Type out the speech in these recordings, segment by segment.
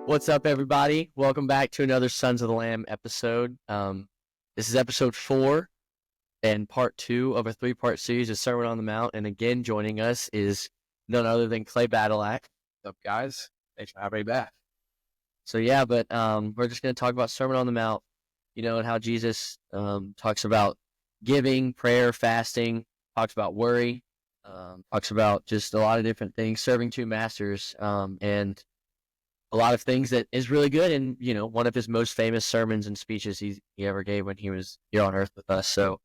What's up, everybody? Welcome back to another Sons of the Lamb episode. This is episode 4 and part 2 of a 3-part series of Sermon on the Mount. And again, joining us is none other than Clay Badalak. What's up, guys? Thanks for having me back. So yeah, but we're just going to talk about Sermon on the Mount, and how Jesus talks about giving, prayer, fasting, talks about worry, talks about just a lot of different things, serving two masters, and a lot of things that is really good. And, one of his most famous sermons and speeches he ever gave when he was here on earth with us. So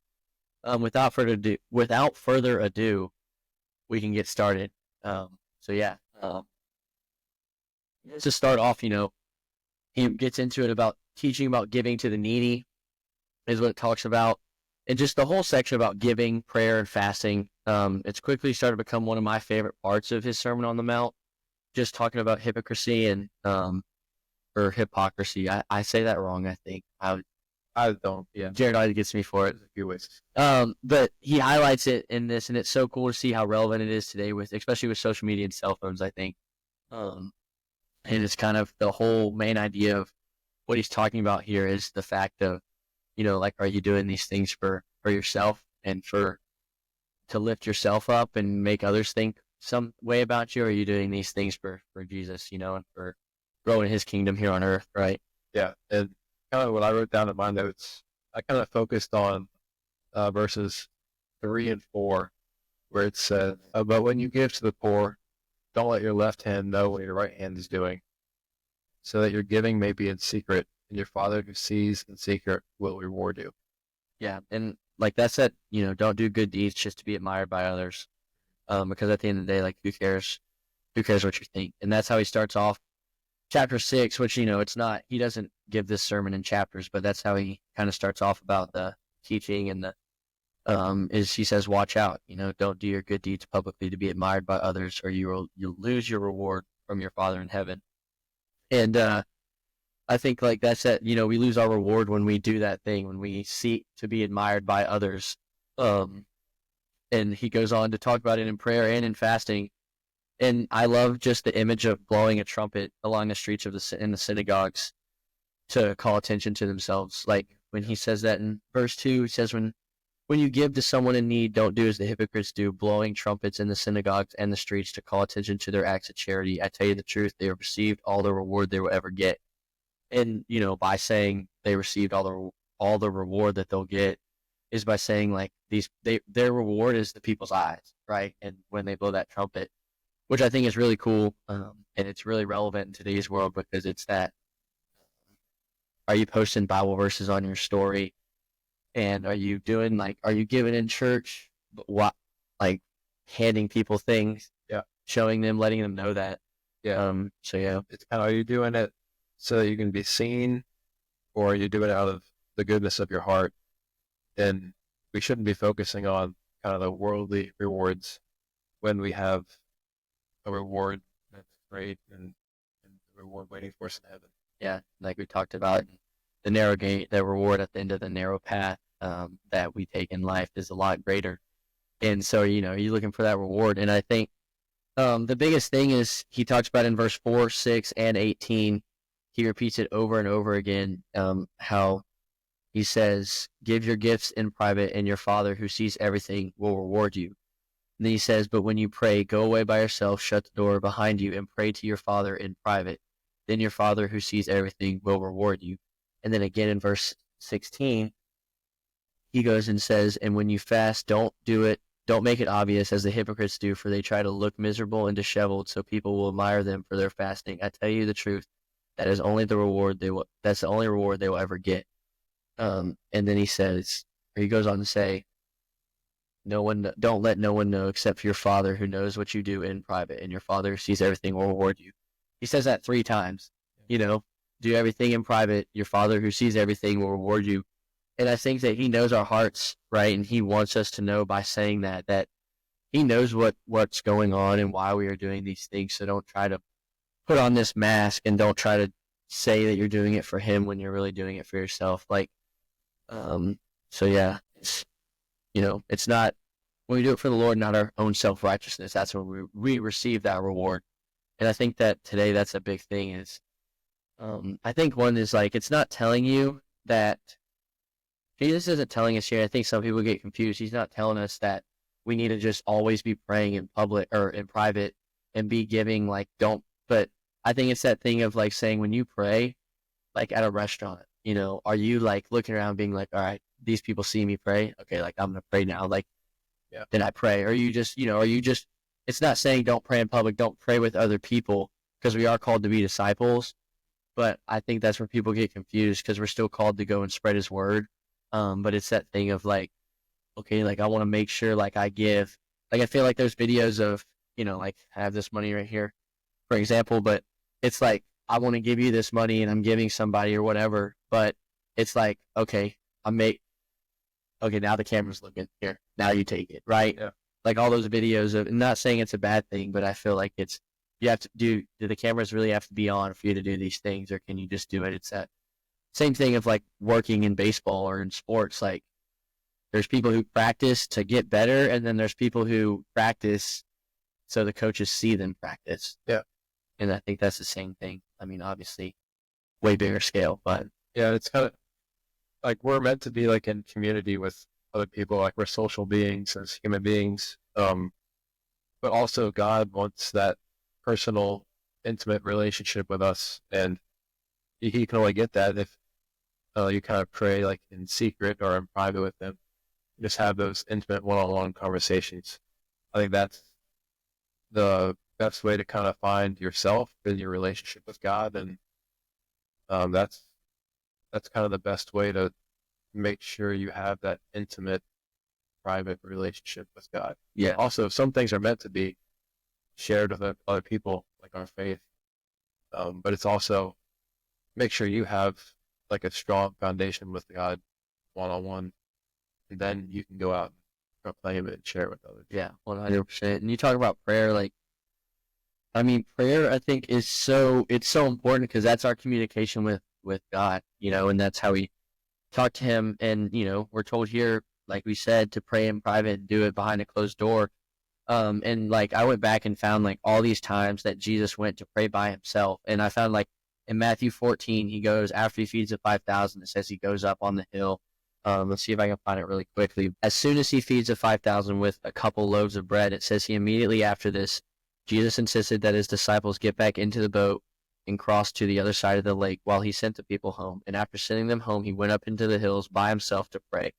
without further ado, we can get started. To start off, he gets into it about teaching about giving to the needy is what it talks about. And just the whole section about giving, prayer, and fasting. It's quickly started to become one of my favorite parts of his Sermon on the Mount. Just talking about hypocrisy and or hypocrisy. I say that wrong, I think. I don't. Yeah. Jared always gets me for it. There's a few ways. But he highlights it in this, and it's so cool to see how relevant it is today, especially with social media and cell phones, I think. And it's kind of the whole main idea of what he's talking about here is the fact of, are you doing these things for yourself and to lift yourself up and make others think some way about you, or are you doing these things for Jesus, and for growing his kingdom here on earth, right? Yeah, and kind of what I wrote down in my notes, I kind of focused on verses 3 and 4, where it says, but when you give to the poor, don't let your left hand know what your right hand is doing, so that your giving may be in secret, and your Father who sees in secret will reward you. Yeah, and like that said, don't do good deeds just to be admired by others. Because at the end of the day, who cares? Who cares what you think? And that's how he starts off chapter 6, which, it's not, he doesn't give this sermon in chapters, but that's how he kind of starts off about the teaching and is he says, watch out, don't do your good deeds publicly to be admired by others, or you'll lose your reward from your Father in heaven. And I think that's it, we lose our reward when we do that thing, when we seek to be admired by others. And he goes on to talk about it in prayer and in fasting. And I love just the image of blowing a trumpet along the streets in the synagogues to call attention to themselves. Like when he says that in verse 2, he says, when you give to someone in need, don't do as the hypocrites do, blowing trumpets in the synagogues and the streets to call attention to their acts of charity. I tell you the truth, they have received all the reward they will ever get. And, by saying they received all the reward that they'll get, is by saying their reward is the people's eyes, right? And when they blow that trumpet, which I think is really cool, and it's really relevant in today's world because it's that. Are you posting Bible verses on your story, and are you doing are you giving in church, what handing people things, showing them, letting them know that, it's kind of, are you doing it so that you can be seen, or are you doing it out of the goodness of your heart? And we shouldn't be focusing on kind of the worldly rewards when we have a reward that's great and a reward waiting for us in heaven. Yeah, like we talked about, the narrow gate, the reward at the end of the narrow path that we take in life is a lot greater. And so, you're looking for that reward. And I think the biggest thing is he talks about in verse 4, 6, and 18, he repeats it over and over again, how he says, give your gifts in private, and your Father who sees everything will reward you. And then he says, but when you pray, go away by yourself, shut the door behind you, and pray to your Father in private. Then your Father who sees everything will reward you. And then again in verse 16, he goes and says, and when you fast, don't make it obvious as the hypocrites do, for they try to look miserable and disheveled, so people will admire them for their fasting. I tell you the truth, that's the only reward they will ever get. And then he goes on to say, don't let no one know except for your Father who knows what you do in private, and your Father who sees everything will reward you. He says that 3 times, do everything in private. Your Father who sees everything will reward you. And I think that he knows our hearts, right? And he wants us to know by saying that he knows what's going on and why we are doing these things. So don't try to put on this mask and don't try to say that you're doing it for him when you're really doing it for yourself. It's not, when we do it for the Lord, not our own self-righteousness, that's when we receive that reward. And I think that today that's a big thing is I think one is like, it's not telling you that Jesus isn't telling us here. I think some people get confused. He's not telling us that we need to just always be praying in public or in private and be giving, like, don't, but I think it's that thing of like saying when you pray, like at a restaurant, are you like looking around being like, all right, these people see me pray. Okay. Like I'm going to pray now. Like, Yeah. then I pray. Or you just, it's not saying don't pray in public, don't pray with other people because we are called to be disciples. But I think that's where people get confused because we're still called to go and spread his word. But it's that thing of like, okay, like I want to make sure like I give, like I feel like there's videos of, like I have this money right here, for example, but it's like, I want to give you this money and I'm giving somebody or whatever, but it's like, okay, okay, now the camera's looking here. Now you take it, right? Yeah. Like all those videos of, I'm not saying it's a bad thing, but I feel like you have to do the cameras really have to be on for you to do these things, or can you just do it? It's that same thing of like working in baseball or in sports. Like there's people who practice to get better, and then there's people who practice so the coaches see them practice. Yeah. And I think that's the same thing. I mean, obviously, way bigger scale, but yeah, it's kind of like we're meant to be like in community with other people, like we're social beings as human beings. But also God wants that personal, intimate relationship with us, and He can only get that if you kind of pray like in secret or in private with Him. Just have those intimate one-on-one conversations. I think that's the best way to kind of find yourself in your relationship with God, and that's kind of the best way to make sure you have that intimate, private relationship with God. yeah, Also, some things are meant to be shared with other people, like our faith, but it's also make sure you have like a strong foundation with God, one-on-one, and then you can go out and proclaim it and share it with others. yeah, 100%. And you talk about prayer, like, I mean, prayer, I think it's so important because that's our communication with God, and that's how we talk to him. And, we're told here, like we said, to pray in private, do it behind a closed door. And like, I went back and found like all these times that Jesus went to pray by himself. And I found like in Matthew 14, he goes after he feeds the 5,000, it says he goes up on the hill. Let's see if I can find it really quickly. As soon as he feeds the 5,000 with a couple loaves of bread, it says he immediately after this, Jesus insisted that his disciples get back into the boat and cross to the other side of the lake while he sent the people home. And after sending them home, he went up into the hills by himself to pray.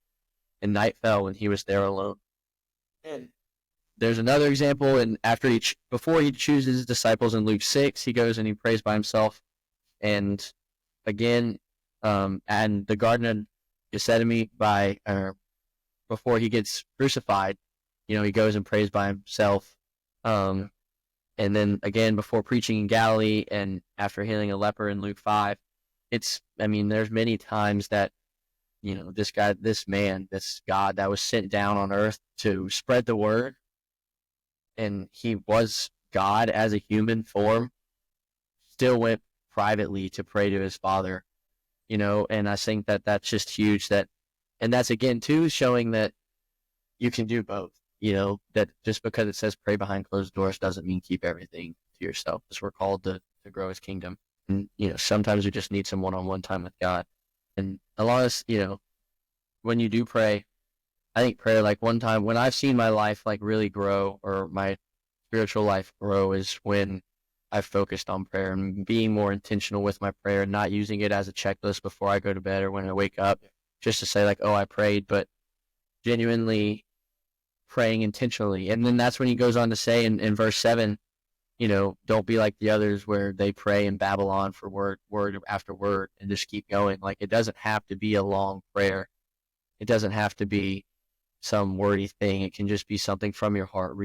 And night fell when he was there alone. And there's another example, and before he chooses his disciples in Luke 6, he goes and he prays by himself. And again, and the Garden of Gethsemane before he gets crucified, he goes and prays by himself. And then again, before preaching in Galilee and after healing a leper in Luke 5, there's many times that, this God that was sent down on earth to spread the word, and he was God as a human form, still went privately to pray to his Father, and I think that that's just huge, and that's again too showing that you can do both, that just because it says pray behind closed doors doesn't mean keep everything to yourself, because we're called to grow his kingdom. And, sometimes we just need some one-on-one time with God. And a lot of, when you do pray, I think prayer, like one time when I've seen my life like really grow, or my spiritual life grow, is when I've focused on prayer and being more intentional with my prayer and not using it as a checklist before I go to bed or when I wake up just to say like, oh, I prayed, but genuinely praying intentionally. And then that's when he goes on to say in verse 7, don't be like the others where they pray in Babylon for word after word and just keep going. Like it doesn't have to be a long prayer. It doesn't have to be some wordy thing. It can just be something from your heart,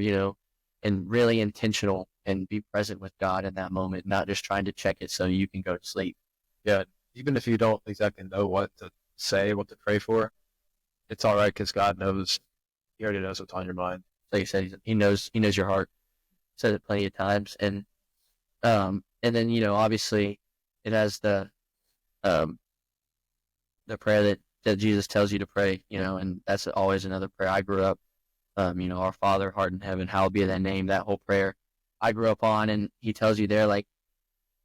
and really intentional, and be present with God in that moment, not just trying to check it so you can go to sleep. Yeah, even if you don't exactly know what to say, what to pray for, it's all right because God knows. He already knows what's on your mind. Like you said, he knows your heart. Said it plenty of times, and then obviously it has the prayer that Jesus tells you to pray, and that's always another prayer. I grew up, our Father, art in heaven, hallowed be thy name. That whole prayer I grew up on, and he tells you there, like,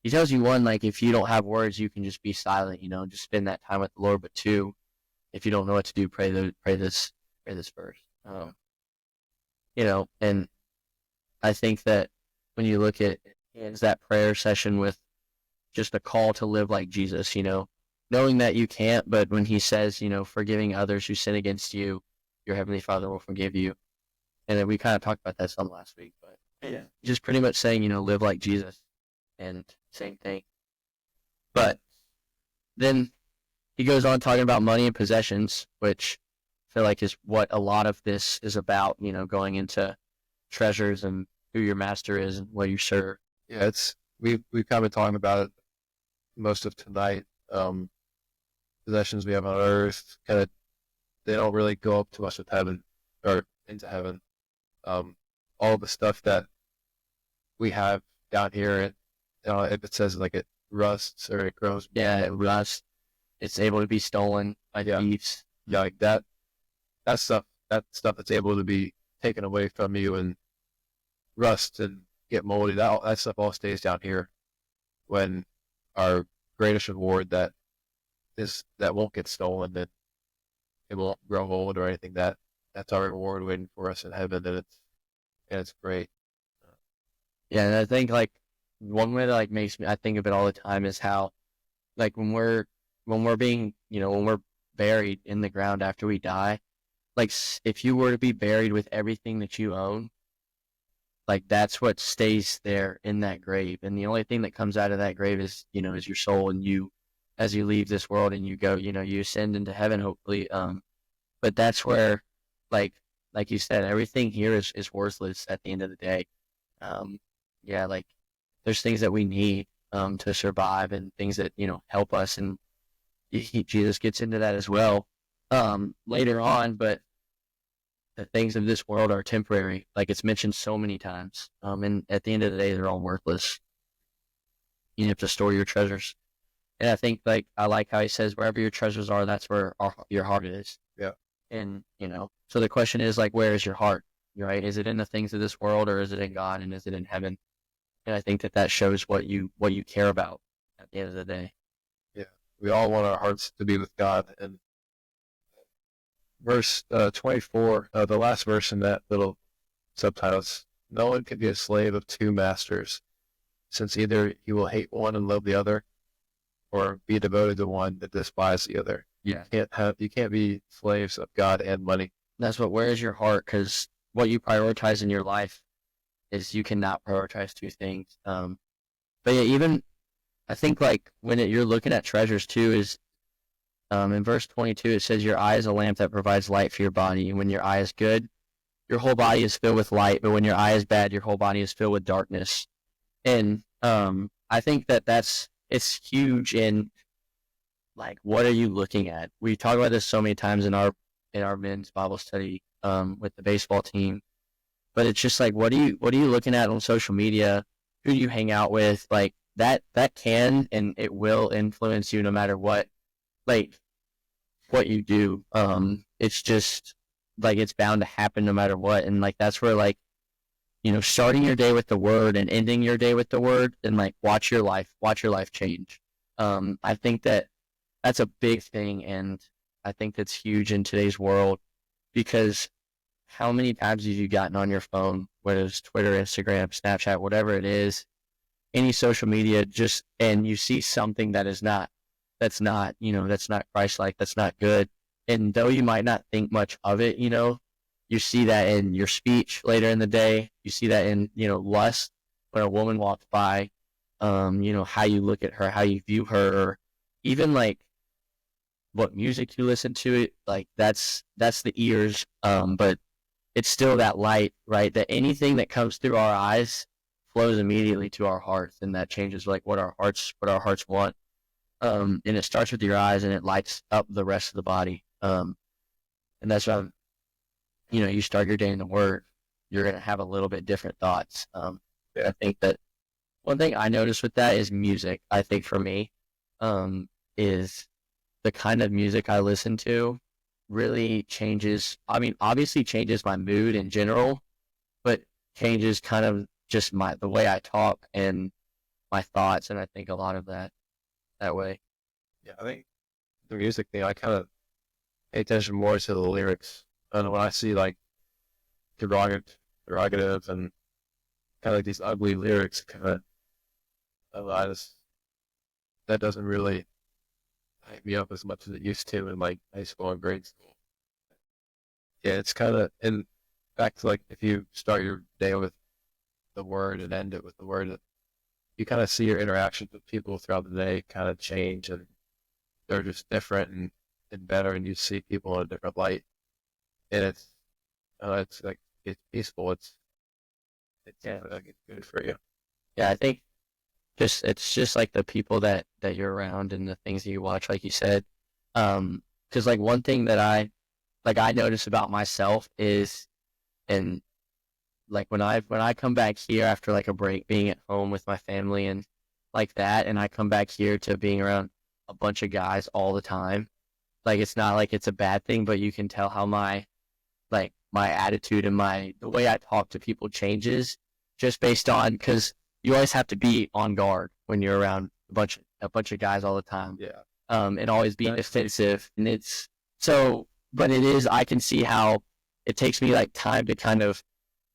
he tells you, one, like, if you don't have words, you can just be silent, just spend that time with the Lord. But two, if you don't know what to do, pray this verse. And I think that when you look at ends that prayer session with just a call to live like Jesus, knowing that you can't, but when he says, forgiving others who sin against you, your heavenly Father will forgive you. And then we kind of talked about that some last week, but yeah, just pretty much saying, live like Jesus, and same thing. But then he goes on talking about money and possessions, which I feel like is what a lot of this is about, going into treasures and who your master is and what you serve. Yeah, we've kind of been talking about it most of tonight. Possessions we have on earth, kind of, they don't really go up to us with heaven or into heaven. All the stuff that we have down here, if it says like it rusts or it grows, Yeah, it rusts. It's able to be stolen by thieves. Yeah, like that stuff that's able to be taken away from you and rust and get moldy. That stuff all stays down here. When our greatest reward that won't get stolen, that it won't grow old or anything, that's our reward waiting for us in heaven, and it's great. Yeah, and I think like one way that like makes me, I think of it all the time, is how like when we're being, when we're buried in the ground after we die, like if you were to be buried with everything that you own, like that's what stays there in that grave, and the only thing that comes out of that grave is is your soul, and you, as you leave this world and you go, you ascend into heaven, hopefully. But that's where, like you said, everything here is worthless at the end of the day. Yeah, like there's things that we need to survive, and things that help us, and Jesus gets into that as well later on. But the things of this world are temporary, like it's mentioned so many times. And at the end of the day, they're all worthless. You have to store your treasures. And I think, like, I like how he says, wherever your treasures are, that's where your heart is. Yeah. And, so the question is, like, where is your heart? Right? Is it in the things of this world, or is it in God, and is it in heaven? And I think that shows what you care about at the end of the day. Yeah. We all want our hearts to be with God. And verse 24, the last verse in that little subtitle is, no one can be a slave of two masters, since either he will hate one and love the other, or be devoted to one that despise the other. Yeah. You can't be slaves of God and money. That's where is your heart? Because what you prioritize in your life is, you cannot prioritize two things. But yeah, even I think like when you're looking at treasures too, is in verse 22, it says, your eye is a lamp that provides light for your body. And when your eye is good, your whole body is filled with light. But when your eye is bad, your whole body is filled with darkness. And I think it's huge in, like, what are you looking at? We talk about this so many times in our men's Bible study with the baseball team. But it's just like, what are you looking at on social media? Who do you hang out with? Like that can and it will influence you no matter what, like what you do. It's just like it's bound to happen no matter what. And like that's where, like, starting your day with the word and ending your day with the word, and like watch your life change. I think that's a big thing, and I think that's huge in today's world, because how many times have you gotten on your phone, whether it's Twitter, Instagram, Snapchat, whatever it is, any social media, and you see something that's not Christ-like, that's not good. And though you might not think much of it, you see that in your speech later in the day. You see that in, lust, when a woman walks by, how you look at her, how you view her, or even like what music you listen to. Like that's the ears. But it's still that light, right? That anything that comes through our eyes flows immediately to our hearts, and that changes like what our hearts want. And it starts with your eyes, and it lights up the rest of the body. And that's why, you start your day in the Word, you're going to have a little bit different thoughts. I think that one thing I noticed with that is music. I think for me, is the kind of music I listen to really changes. I mean, obviously changes my mood in general, but changes kind of just the way I talk, and my thoughts, and I think a lot of that way. Yeah, I think the music thing, I kind of pay attention more to the lyrics. And when I see like derogative and kind of like these ugly lyrics, kind of, I just, that doesn't really hype me up as much as it used to in like high school and grade school. Yeah, it's kind of, and back to like if you start your day with the word and end it with the word, you kind of see your interactions with people throughout the day kind of change, and they're just different and better, and you see people in a different light. And it's like, it's peaceful. It's Yeah. like, it's good for you. Yeah, I think it's just like the people that you're around and the things that you watch, like you said. Because like one thing that I notice about myself is, and like when I come back here after like a break, being at home with my family and like that, and I come back here to being around a bunch of guys all the time. Like it's not like it's a bad thing, but you can tell how my attitude and the way I talk to people changes just based on, because you always have to be on guard when you're around a bunch of guys all the time. Yeah. And always being defensive. And it's so, but it is, I can see how it takes me like time to kind of,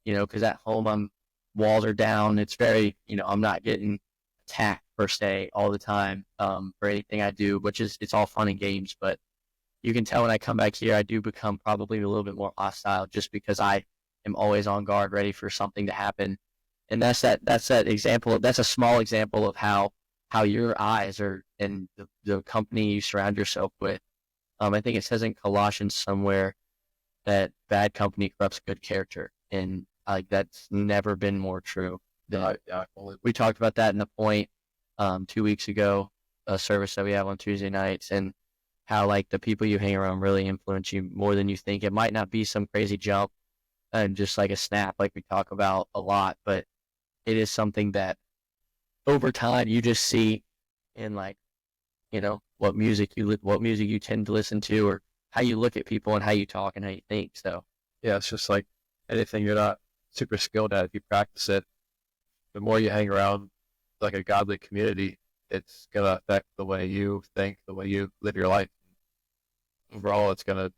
because at home walls are down. It's very, I'm not getting attacked per se all the time for anything I do, which is, it's all fun and games. But you can tell when I come back here, I do become probably a little bit more hostile just because I am always on guard, ready for something to happen. And that's that example. That's a small example of how your eyes are, and the company you surround yourself with. I think it says in Colossians somewhere that bad company corrupts good character, and like that's never been more true. We talked about that in the point 2 weeks ago, a service that we have on Tuesday nights, and how like the people you hang around really influence you more than you think. It might not be some crazy jump and just like a snap like we talk about a lot, but it is something that over time you just see in like, what music you tend to listen to, or how you look at people and how you talk and how you think. So Yeah, it's just like anything you're not super skilled at. If you practice it, the more you hang around like a godly community, it's going to affect the way you think, the way you live your life. Overall, it's going to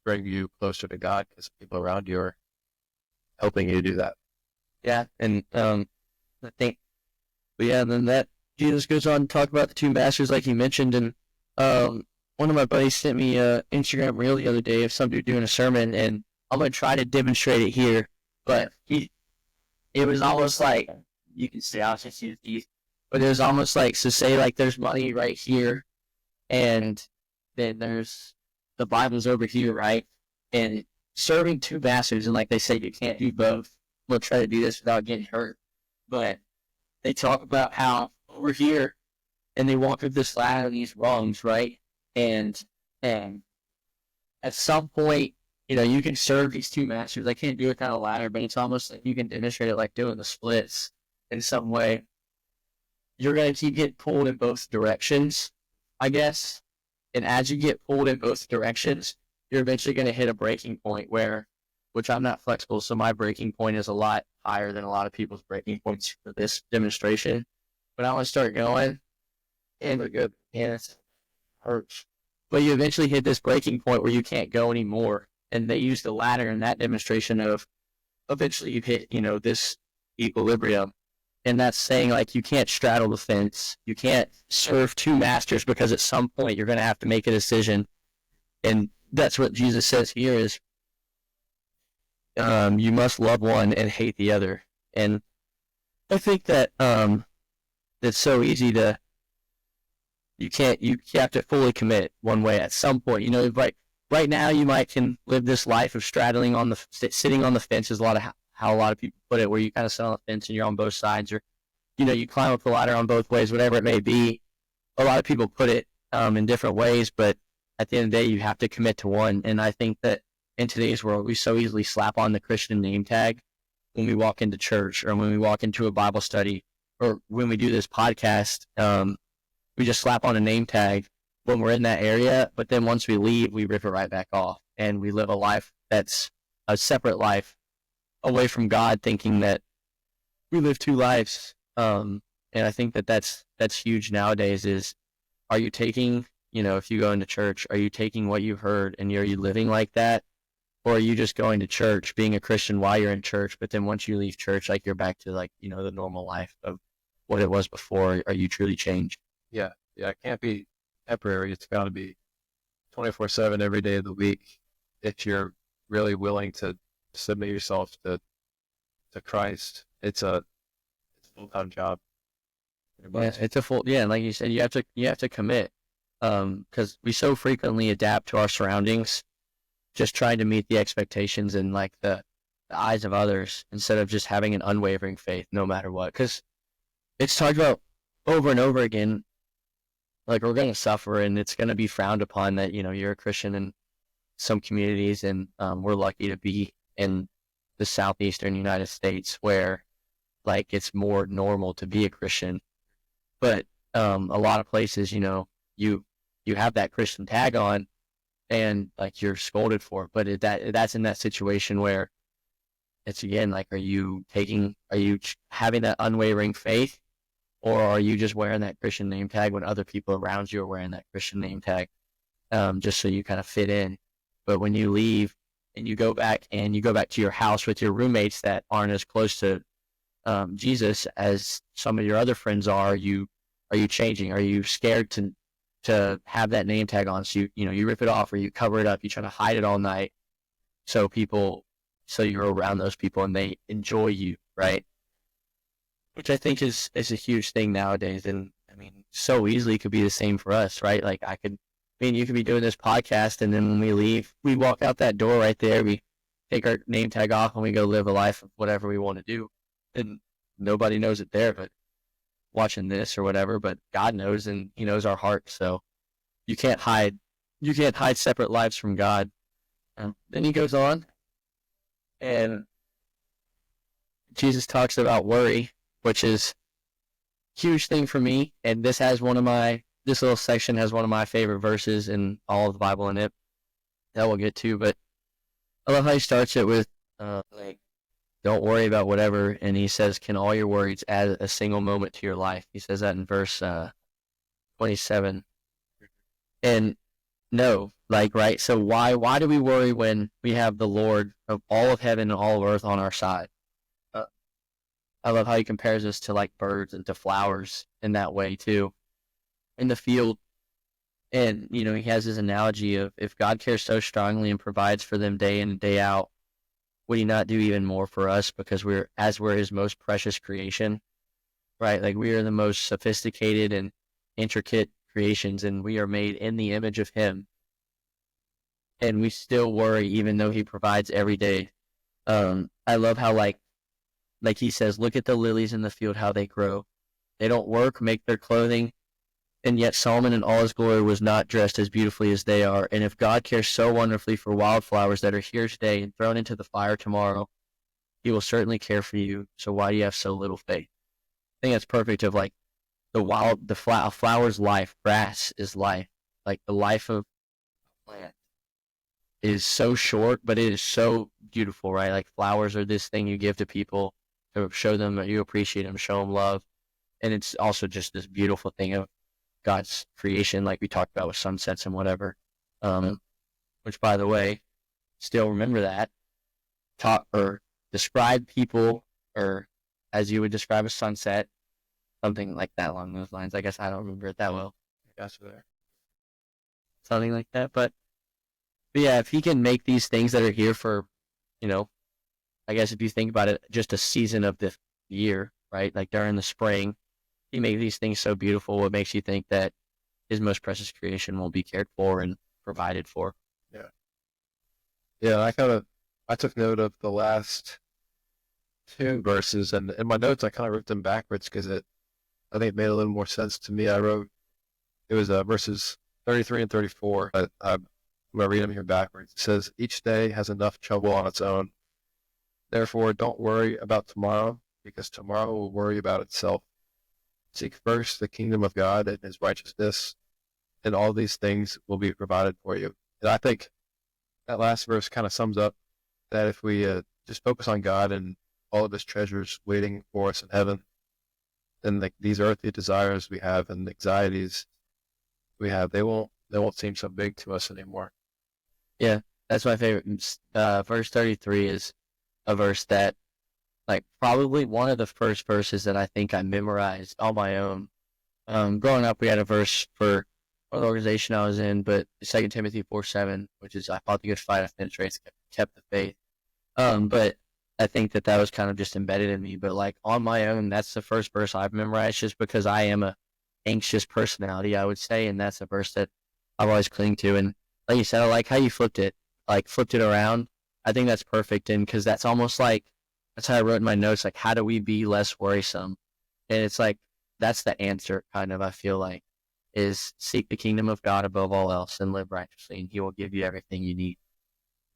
bring you closer to God because people around you are helping you do that. yeah, and I think, but yeah, then that Jesus goes on to talk about the two masters like you mentioned, and one of my buddies sent me a Instagram reel the other day of some dude doing a sermon, and I'm gonna try to demonstrate it here, but it was almost like, you can see, I'll just use these, but it was almost like, so say like there's money right here, and then there's the Bible's over here, right? And serving two masters, and like they say, you can't do both. We'll try to do this without getting hurt, but they talk about how over here, and they walk up this ladder, these rungs, right? And at some point, you can serve these two masters. I can't do it kind of ladder, but it's almost like you can demonstrate it like doing the splits in some way. You're going to keep getting pulled in both directions, I guess. And as you get pulled in both directions, you're eventually going to hit a breaking point which I'm not flexible, so my breaking point is a lot higher than a lot of people's breaking points for this demonstration. But I want to start going, and we're good. And it hurts. But you eventually hit this breaking point where you can't go anymore. And they use the ladder in that demonstration of eventually you hit, this equilibrium. And that's saying like you can't straddle the fence. You can't serve two masters, because at some point you're going to have to make a decision. And that's what Jesus says here is, you must love one and hate the other. And I think that it's so easy to, you have to fully commit one way at some point. Right now you can live this life of sitting on the fence is how a lot of people put it, where you kind of sit on the fence and you're on both sides, or you climb up the ladder on both ways, whatever it may be. A lot of people put it in different ways, but at the end of the day, you have to commit to one. And I think that in today's world, we so easily slap on the Christian name tag when we walk into church, or when we walk into a Bible study, or when we do this podcast. We just slap on a name tag when we're in that area, but then once we leave, we rip it right back off, and we live a life that's a separate life away from God, thinking that we live two lives. And I think that that's huge nowadays is, are you taking, if you go into church, are you taking what you've heard and are you living like that? Or are you just going to church, being a Christian while you're in church, but then once you leave church, like you're back to like, the normal life of what it was before? Are you truly changed? Yeah. Yeah. It can't be temporary. It's got to be 24/7 every day of the week. If you're really willing to submit yourself to Christ, it's a full-time job. Pretty Yeah, much. it's a full, yeah. And like you said, you have to commit. Because we so frequently adapt to our surroundings, just trying to meet the expectations and like the eyes of others instead of just having an unwavering faith no matter what. Because it's talked about over and over again, like we're going to suffer and it's going to be frowned upon that, you're a Christian in some communities. And we're lucky to be in the southeastern United States where like it's more normal to be a Christian. But a lot of places, you you have that Christian tag on and like you're scolded for it. But that's in that situation where it's again like, are you having that unwavering faith, or are you just wearing that Christian name tag when other people around you are wearing that Christian name tag, just so you kind of fit in? But when you leave and you go back to your house with your roommates that aren't as close to Jesus as some of your other friends are you changing? Are you scared to have that name tag on? So you rip it off or you cover it up. You try to hide it all night so so you're around those people and they enjoy you, right? Which I think is a huge thing nowadays. And I mean, so easily could be the same for us, right? Like you could be doing this podcast and then when we leave, we walk out that door right there, we take our name tag off and we go live a life of whatever we want to do. And nobody knows it there, but watching this or whatever, but God knows and he knows our heart. So you can't hide, you can't hide separate lives from God. Then he goes on and Jesus talks about worry, which is a huge thing for me. And this little section has one of my favorite verses in all of the Bible in it that we'll get to. But I love how he starts it with, like, don't worry about whatever. And he says, can all your worries add a single moment to your life? He says that in verse 27. And no, like, right? So why do we worry when we have the Lord of all of heaven and all of earth on our side? Uh, I love how he compares us to like birds and to flowers in that way too, in the field. And, he has his analogy of if God cares so strongly and provides for them day in and day out, would he not do even more for us because we're his most precious creation, right? Like we are the most sophisticated and intricate creations and we are made in the image of him. And we still worry even though he provides every day. I love how like he says, look at the lilies in the field, how they grow. They don't work, make their clothing, and yet Solomon in all his glory was not dressed as beautifully as they are. And if God cares so wonderfully for wildflowers that are here today and thrown into the fire tomorrow, he will certainly care for you. So why do you have so little faith? I think that's perfect of like a flower's life. Grass is life. Like the life of a plant is so short, but it is so beautiful, right? Like flowers are this thing you give to people to show them that you appreciate them, show them love. And it's also just this beautiful thing of God's creation, like we talked about with sunsets and whatever. Which, by the way, still remember that. Talk or describe people, or as you would describe a sunset, something like that along those lines. I guess I don't remember it that well. Gotcha there. Something like that. But yeah, if he can make these things that are here for, you know, I guess if you think about it, just a season of the year, right? Like during the spring, he made these things so beautiful. What makes you think that his most precious creation will be cared for and provided for? Yeah. Yeah. I took note of the last two verses and in my notes, I kind of wrote them backwards because I think it made a little more sense to me. It was verses 33 and 34. I'm going to read them here backwards. It says, each day has enough trouble on its own. Therefore, don't worry about tomorrow because tomorrow will worry about itself. Seek first the kingdom of God and his righteousness, and all these things will be provided for you. And I think that last verse kind of sums up that if we just focus on God and all of his treasures waiting for us in heaven, and like these earthly desires we have and anxieties we have, they won't seem so big to us anymore. Yeah, that's my favorite. Verse 33 is a verse that, like, probably one of the first verses that I think I memorized on my own. Growing up, we had a verse for the organization I was in, but 2 Timothy 4:7, which is, I fought the good fight, I finished race, kept the faith. But I think that was kind of just embedded in me. But like on my own, that's the first verse I've memorized, just because I am a anxious personality, I would say, and that's a verse that I've always cling to. And like you said, I like how you flipped it around. I think that's perfect, and because that's almost like that's how I wrote in my notes, like how do we be less worrisome? And it's like that's the answer, kind of. I feel like is seek the kingdom of God above all else and live righteously, and He will give you everything you need.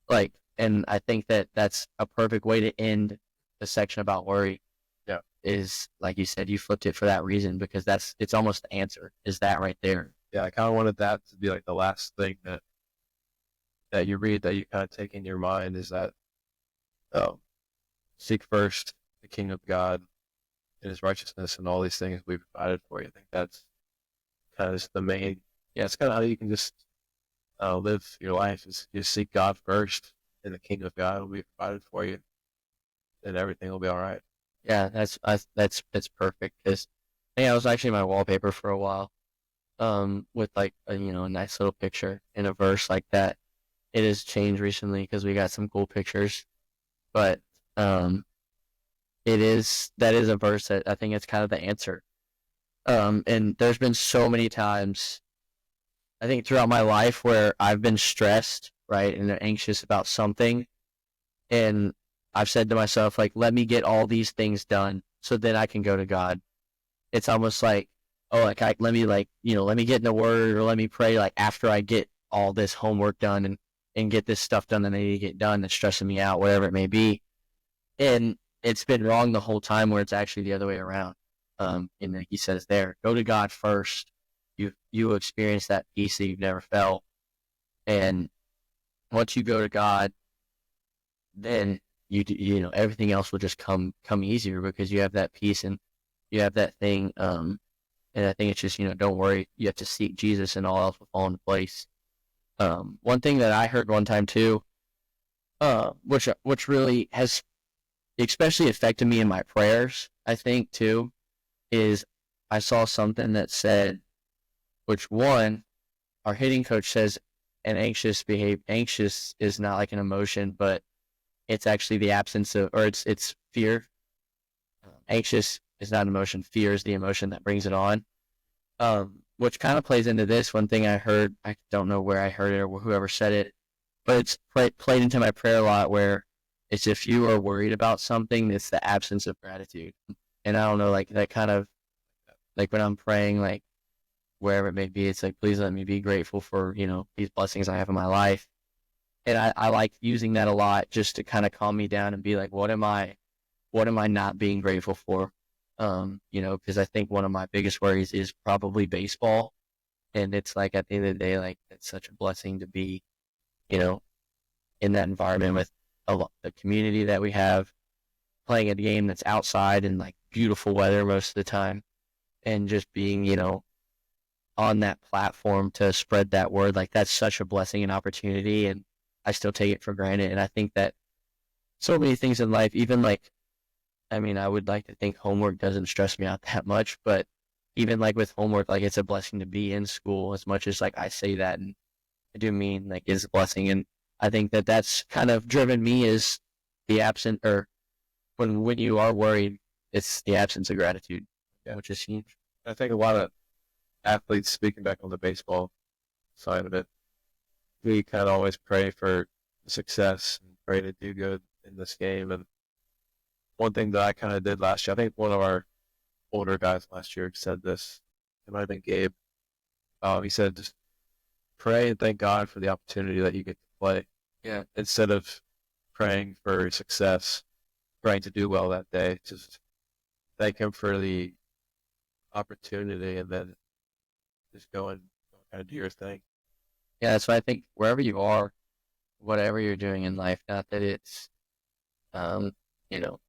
Like, and I think that that's a perfect way to end the section about worry. Yeah. Is like you said, you flipped it for that reason, because it's almost the answer is that right there. Yeah, I kind of wanted that to be like the last thing that you read, that you kind of take in your mind, is that um, seek first the kingdom of God and His righteousness, and all these things we provided for you. I think that's kind of the main. Yeah, it's kind of how you can just live your life, is just seek God first, and the kingdom of God will be provided for you, and everything will be all right. Yeah, that's perfect. Because yeah, it was actually my wallpaper for a while. With like a nice little picture in a verse like that. It has changed recently because we got some cool pictures, but that is a verse that I think it's kind of the answer. And there's been so many times, I think, throughout my life where I've been stressed, right, and anxious about something, and I've said to myself, like, let me get all these things done so then I can go to God. It's almost like, oh, like, let me get in the Word, or let me pray, like, after I get all this homework done and get this stuff done that I need to get done that's stressing me out, whatever it may be. And it's been wrong the whole time, where it's actually the other way around. And like he says there, go to God first. You will experience that peace that you've never felt. And once you go to God, then everything else will just come easier, because you have that peace and you have that thing. And I think it's just, don't worry. You have to seek Jesus, and all else will fall into place. One thing that I heard one time too, which really has especially affected me in my prayers, I think too, is I saw something that said, which one, our hitting coach says, anxious is not like an emotion, but it's actually the absence of, or it's fear. Anxious is not an emotion. Fear is the emotion that brings it on. Which kind of plays into this. One thing I heard, I don't know where I heard it or whoever said it, but it's played into my prayer a lot, where it's, if you are worried about something, it's the absence of gratitude. And I don't know, like that kind of, like when I'm praying, like wherever it may be, it's like, please let me be grateful for, these blessings I have in my life. And I like using that a lot, just to kind of calm me down and be like, what am I not being grateful for? Because I think one of my biggest worries is probably baseball. And it's like, at the end of the day, like, it's such a blessing to be, you know, in that environment with the community that we have, playing a game that's outside in like beautiful weather most of the time, and just being, on that platform to spread that word. Like, that's such a blessing and opportunity, and I still take it for granted. And I think that so many things in life, even like, I mean, I would like to think homework doesn't stress me out that much, but even like with homework, like, it's a blessing to be in school, as much as like I say that, and I do mean like it's a blessing. And I think that that's kind of driven me, is the absent, or when you are worried, it's the absence of gratitude, Yeah. which is huge. I think a lot of athletes, speaking back on the baseball side of it, we kind of always pray for success and pray to do good in this game. And one thing that I kind of did last year, I think one of our older guys last year said this. It might have been Gabe. He said, just pray and thank God for the opportunity that you get to play. Yeah. Instead of praying for success, praying to do well that day, just thank Him for the opportunity, and then just go and kind of do your thing. Yeah, so I think wherever you are, whatever you're doing in life, not that it's, um, you know,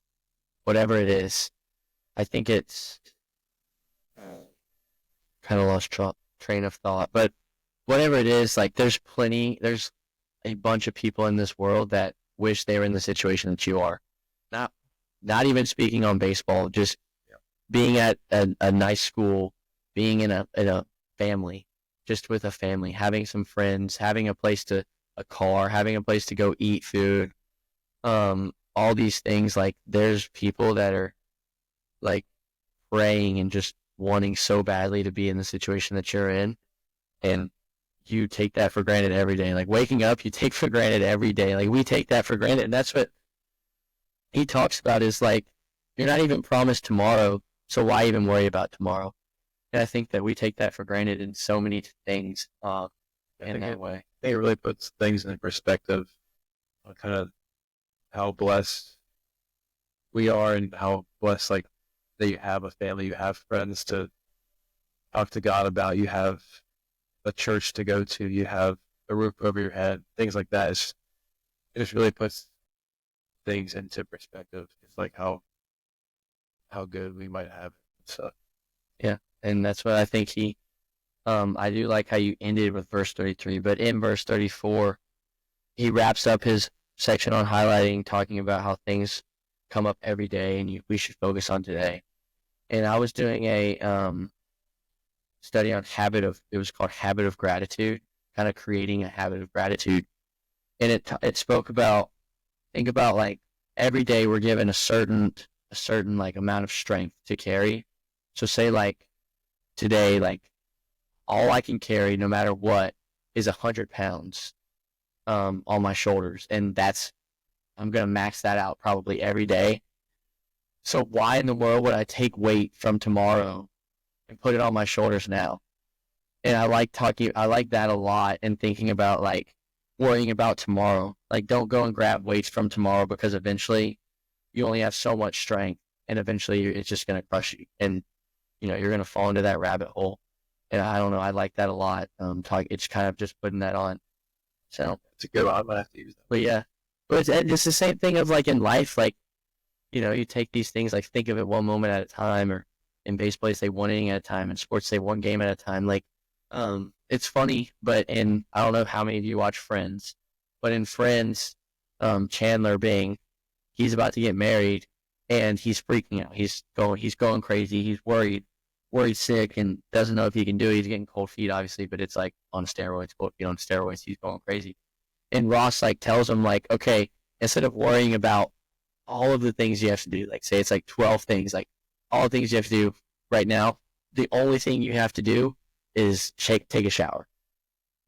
whatever it is, I think it's kind of lost train of thought, but whatever it is, like there's a bunch of people in this world that wish they were in the situation that you are. Not, not even speaking on baseball, just being at a nice school, being in a family, just with a family, having some friends, having a car, having a place to go eat food, all these things. Like there's people that are like praying and just wanting so badly to be in the situation that you're in, and you take that for granted every day. Like waking up, you take for granted every day. Like we take that for granted, and that's what he talks about is like you're not even promised tomorrow, so why even worry about tomorrow? And I think that we take that for granted in so many things in that way. I think it really puts things in perspective on kind of how blessed we are and how blessed like that you have a family, you have friends to talk to God about, you have a church to go to, you have a roof over your head, things like that. It just really puts things into perspective. It's like how good we might have it. So Yeah, and that's what I think I do like how you ended with verse 33, but in verse 34, he wraps up his section on highlighting, talking about how things come up every day and we should focus on today. And I was doing a study on it was called Habit of Gratitude, kind of creating a habit of gratitude. And it spoke about, think about like every day we're given a certain like amount of strength to carry. So say like today, like all I can carry no matter what is 100 pounds on my shoulders. And I'm going to max that out probably every day. So why in the world would I take weight from tomorrow and put it on my shoulders now? And I like that a lot and thinking about like worrying about tomorrow. Like don't go and grab weights from tomorrow because eventually you only have so much strength and eventually it's just going to crush you. And, you're going to fall into that rabbit hole. And I don't know, I like that a lot. It's kind of just putting that on. So it's a good one. I'm gonna have to use that. but yeah, but it's the same thing of like in life, like, you take these things, like think of it one moment at a time, or in baseball, they say one inning at a time, in sports, they say one game at a time. Like, it's funny, but I don't know how many of you watch Friends, but in Friends, Chandler Bing, he's about to get married and he's freaking out. He's going crazy. He's worried sick and doesn't know if he can do it. He's getting cold feet, obviously, but it's like on steroids, on steroids, he's going crazy. And Ross like tells him like, okay, instead of worrying about all of the things you have to do, like say it's like 12 things, like all the things you have to do right now, the only thing you have to do is take a shower.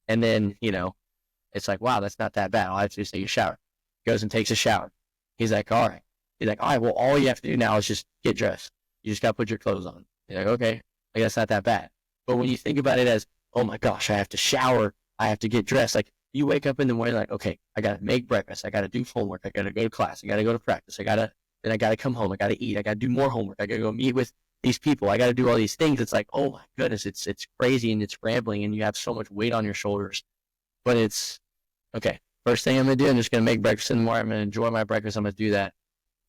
And then, it's like, wow, that's not that bad. All I have to do is take a shower. Goes and takes a shower. He's like, all right. He's like, all right, well, all you have to do now is just get dressed. You just got to put your clothes on. You're like, okay, I guess not that bad. But when you think about it as, oh my gosh, I have to shower, I have to get dressed, like you wake up in the morning like, okay, I got to make breakfast, I got to do homework, I got to go to class, I got to go to practice, then I got to come home, I got to eat, I got to do more homework, I got to go meet with these people, I got to do all these things. It's like, oh my goodness, it's crazy and it's rambling and you have so much weight on your shoulders. But it's, okay, first thing I'm going to do, I'm just going to make breakfast in the morning, I'm going to enjoy my breakfast, I'm going to do that.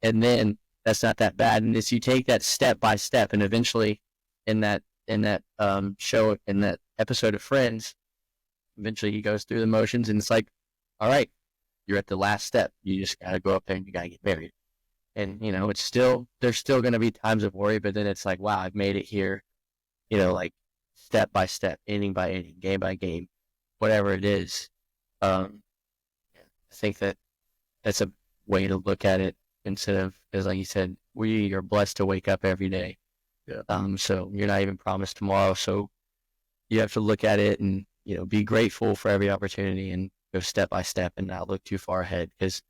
And then that's not that bad. And as you take that step by step, and eventually in that show, in that episode of Friends, eventually he goes through the motions and it's like, all right, you're at the last step. You just got to go up there and you got to get married. And, there's still going to be times of worry, but then it's like, wow, I've made it here, like step by step, inning by inning, game by game, whatever it is. I think that's a way to look at it instead of, because like you said, we are blessed to wake up every day. Yeah. So you're not even promised tomorrow. So you have to look at it and, be grateful for every opportunity and go step by step and not look too far ahead. Because,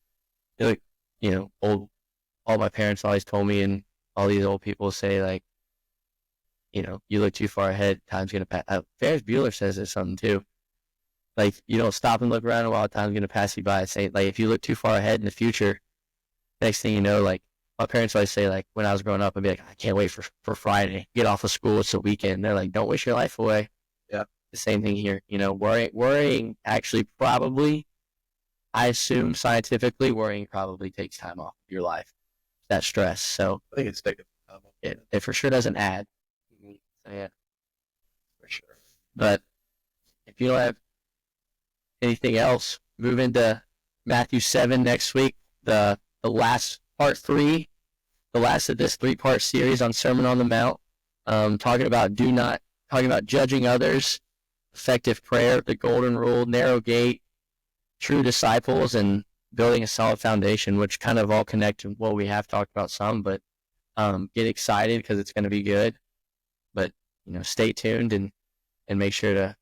all my parents always told me, and all these old people say, like, you look too far ahead, time's going to pass. Ferris Bueller says this something too. Like, you don't stop and look around a while, time's going to pass you by. Say, like, if you look too far ahead in the future, next thing you know, like, my parents always say, like, when I was growing up, I'd be like, I can't wait for Friday. Get off of school, it's a weekend. They're like, don't waste your life away. Yeah. The same thing here. Worrying actually probably, I assume scientifically, worrying probably takes time off of your life. That stress. So I think it's taken. it for sure doesn't add. Yeah. for sure. But if you don't have anything else, move into Matthew 7 next week, the last part 3, the last of this 3-part series on Sermon on the Mount, talking about judging others, effective prayer, the golden rule, narrow gate, true disciples, and building a solid foundation, which kind of all connect to what we have talked about some, but get excited because it's going to be good. But, stay tuned and make sure to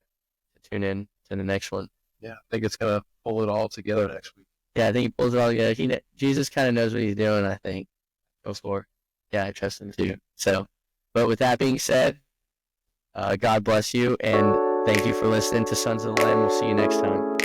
tune in to the next one. Yeah, I think it's going to pull it all together next week. Yeah, I think he pulls it all together. Jesus kind of knows what he's doing, I think. Before. Yeah, I trust him too. So, but with that being said, God bless you, and thank you for listening to Sons of the Lamb. We'll see you next time.